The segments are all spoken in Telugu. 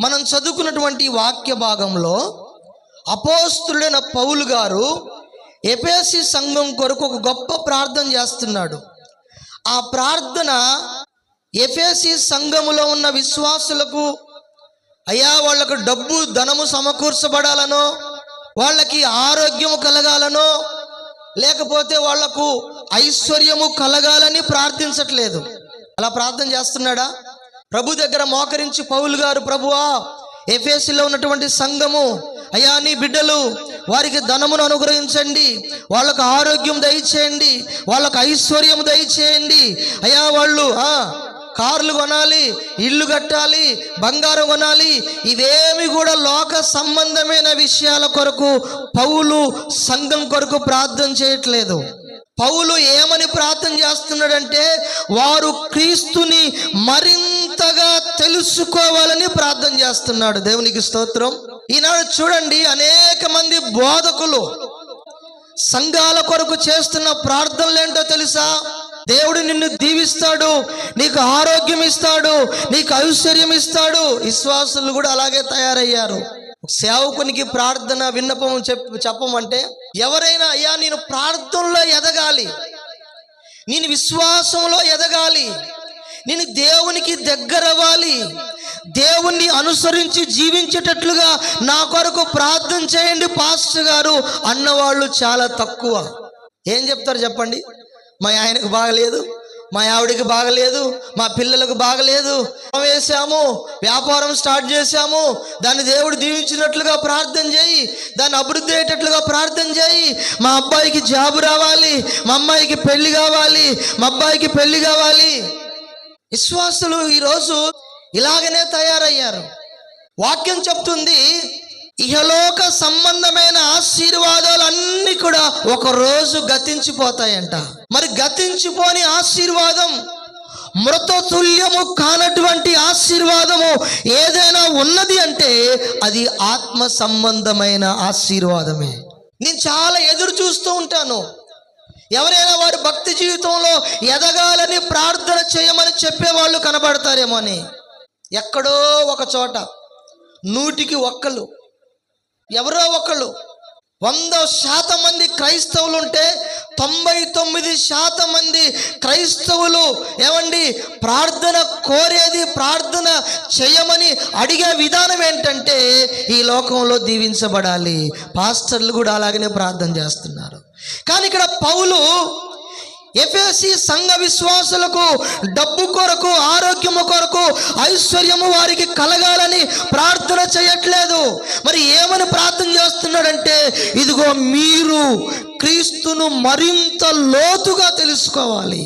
మనం చదువుకున్నటువంటి వాక్య భాగంలో అపోస్తుడైన పౌలు గారు ఎఫెసీ సంఘం కొరకు ఒక గొప్ప ప్రార్థన చేస్తున్నాడు. ఆ ప్రార్థన ఎఫెసీ సంఘములో ఉన్న విశ్వాసులకు అయ్యా వాళ్ళకు డబ్బు ధనము సమకూర్చబడాలనో, వాళ్ళకి ఆరోగ్యము కలగాలనో, లేకపోతే వాళ్లకు ఐశ్వర్యము కలగాలని ప్రార్థించట్లేదు. అలా ప్రార్థన చేస్తున్నాడా? ప్రభు దగ్గర మోకరించి పౌలు గారు, ప్రభువా ఎఫెసీలో ఉన్నటువంటి సంఘము అయ్యా నీ బిడ్డలు వారికి ధనమును అనుగ్రహించండి, వాళ్ళకు ఆరోగ్యం దయచేయండి, వాళ్ళకు ఐశ్వర్యం దయచేయండి. అయ్యా వాళ్ళు కార్లు కొనాలి, ఇల్లు కట్టాలి, బంగారం కొనాలి. ఇవేమి కూడా లోక సంబంధమైన విషయాల కొరకు పౌలు సంఘం కొరకు ప్రార్థన చేయట్లేదు. పౌలు ఏమని ప్రార్థన చేస్తున్నాడంటే వారు క్రీస్తుని మరింతగా తెలుసుకోవాలని ప్రార్థన చేస్తున్నాడు. దేవునికి స్తోత్రం. ఈనాడు చూడండి, అనేక మంది బోధకులు సంఘాల కొరకు చేస్తున్న ప్రార్థనలు ఏంటో తెలుసా? దేవుడు నిన్ను దీవిస్తాడు, నీకు ఆరోగ్యం ఇస్తాడు, నీకు ఐశ్వర్యం ఇస్తాడు. విశ్వాసులు కూడా అలాగే తయారయ్యారు. సేవకునికి ప్రార్థన విన్నపం చెప్పమంటే ఎవరైనా అయ్యా నేను ప్రార్థనలో ఎదగాలి, నేను విశ్వాసంలో ఎదగాలి, నేను దేవునికి దగ్గరవ్వాలి, దేవుణ్ణి అనుసరించి జీవించేటట్లుగా నా కొరకు ప్రార్థన చేయండి పాస్టర్ గారు అన్నవాళ్ళు చాలా తక్కువ. ఏం చెప్తారు చెప్పండి? మా ఆయనకు బాగలేదు, మా ఆవిడికి బాగలేదు, మా పిల్లలకు బాగలేదు, వేసాము, వ్యాపారం స్టార్ట్ చేశాము, దాన్ని దేవుడు దీవించినట్లుగా ప్రార్థన చేయి, దాన్ని అభివృద్ధి అయ్యేటట్లుగా ప్రార్థన చేయి, మా అబ్బాయికి జాబు రావాలి, మా అమ్మాయికి పెళ్లి కావాలి, మా అబ్బాయికి పెళ్లి కావాలి. విశ్వాసులు ఈరోజు ఇలాగనే తయారయ్యారు. వాక్యం చెప్తుంది ఇహలోక సంబంధమైన ఆశీర్వాదాలు అన్నీ కూడా ఒక రోజు గతించిపోతాయంట. మరి గతించిపోని ఆశీర్వాదం, మృతతుల్యము కానటువంటి ఆశీర్వాదము ఏదైనా ఉన్నది అంటే అది ఆత్మ సంబంధమైన ఆశీర్వాదమే. నేను చాలా ఎదురు చూస్తూ ఉంటాను, ఎవరైనా వారి భక్తి జీవితంలో ఎదగాలని ప్రార్థన చేయమని చెప్పేవాళ్ళు కనబడతారేమో అని. ఎక్కడో ఒక చోట 100కి 1 ఎవరో ఒకళ్ళు 100% మంది క్రైస్తవులు ఉంటే 99% మంది క్రైస్తవులు ఏమండి ప్రార్థన కోరేది, ప్రార్థన చేయమని అడిగే విధానం ఏంటంటే ఈ లోకంలో దీవించబడాలి. పాస్టర్లు కూడా అలాగనే ప్రార్థన చేస్తున్నారు. కానీ ఇక్కడ పౌలు ఎఫెసీ సంఘ విశ్వాసులకు డబ్బు కొరకు, ఆరోగ్యము కొరకు, ఐశ్వర్యము వారికి కలగాలని ప్రార్థన చేయట్లేదు. మరి ఏమని ప్రార్థన చేస్తున్నాడంటే ఇదిగో మీరు క్రీస్తును మరింత లోతుగా తెలుసుకోవాలి,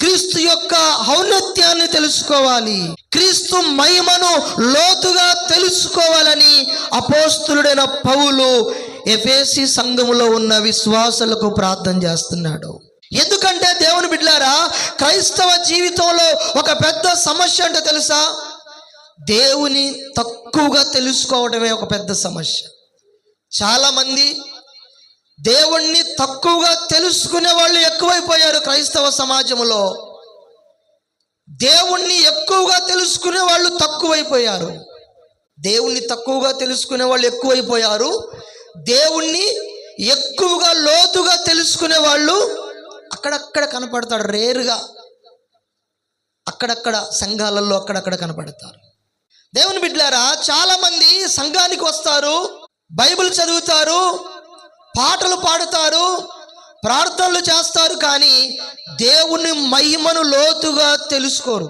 క్రీస్తు యొక్క ఔన్నత్యాన్ని తెలుసుకోవాలి, క్రీస్తు మహిమను లోతుగా తెలుసుకోవాలని అపోస్తులుడైన పౌలు ఎఫెసీ సంఘములో ఉన్న విశ్వాసులకు ప్రార్థన చేస్తున్నాడు. ఎందుకంటే దేవుని బిడ్డలారా, క్రైస్తవ జీవితంలో ఒక పెద్ద సమస్య అంటే తెలుసా? దేవుని తక్కువగా తెలుసుకోవడమే ఒక పెద్ద సమస్య. చాలామంది దేవుణ్ణి తక్కువగా తెలుసుకునే వాళ్ళు ఎక్కువైపోయారు క్రైస్తవ సమాజంలో. దేవుణ్ణి ఎక్కువగా తెలుసుకునే వాళ్ళు తక్కువైపోయారు. దేవుణ్ణి తక్కువగా తెలుసుకునే వాళ్ళు ఎక్కువైపోయారు. దేవుణ్ణి ఎక్కువగా లోతుగా తెలుసుకునే వాళ్ళు అక్కడక్కడ కనపడతాడు, రేరుగా అక్కడక్కడ సంఘాలలో అక్కడక్కడ కనపడతారు. దేవుని బిడ్డలారా, చాలా మంది సంఘానికి వస్తారు, బైబిల్ చదువుతారు, పాటలు పాడుతారు, ప్రార్థనలు చేస్తారు, కానీ దేవుని మహిమను లోతుగా తెలుసుకోరు.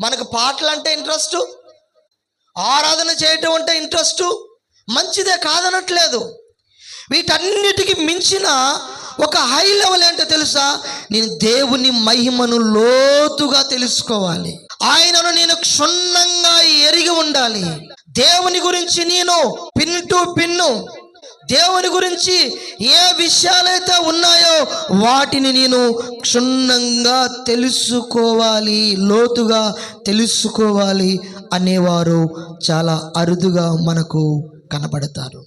మనకు పాటలు అంటే ఇంట్రెస్ట్, ఆరాధన చేయటం అంటే ఇంట్రెస్ట్, మంచిదే కాదనట్లేదు. వీటన్నిటికీ మించిన ఒక హై లెవెల్ ఏంటో తెలుసా? నేను దేవుని మహిమను లోతుగా తెలుసుకోవాలి, ఆయనను నేను క్షుణ్ణంగా ఎరిగి ఉండాలి, దేవుని గురించి నేను పిన్ టు పిన్ను, దేవుని గురించి ఏ విషయాలైతే ఉన్నాయో వాటిని నేను క్షుణ్ణంగా తెలుసుకోవాలి, లోతుగా తెలుసుకోవాలి అనేవారు చాలా అరుదుగా మనకు కనబడతారు.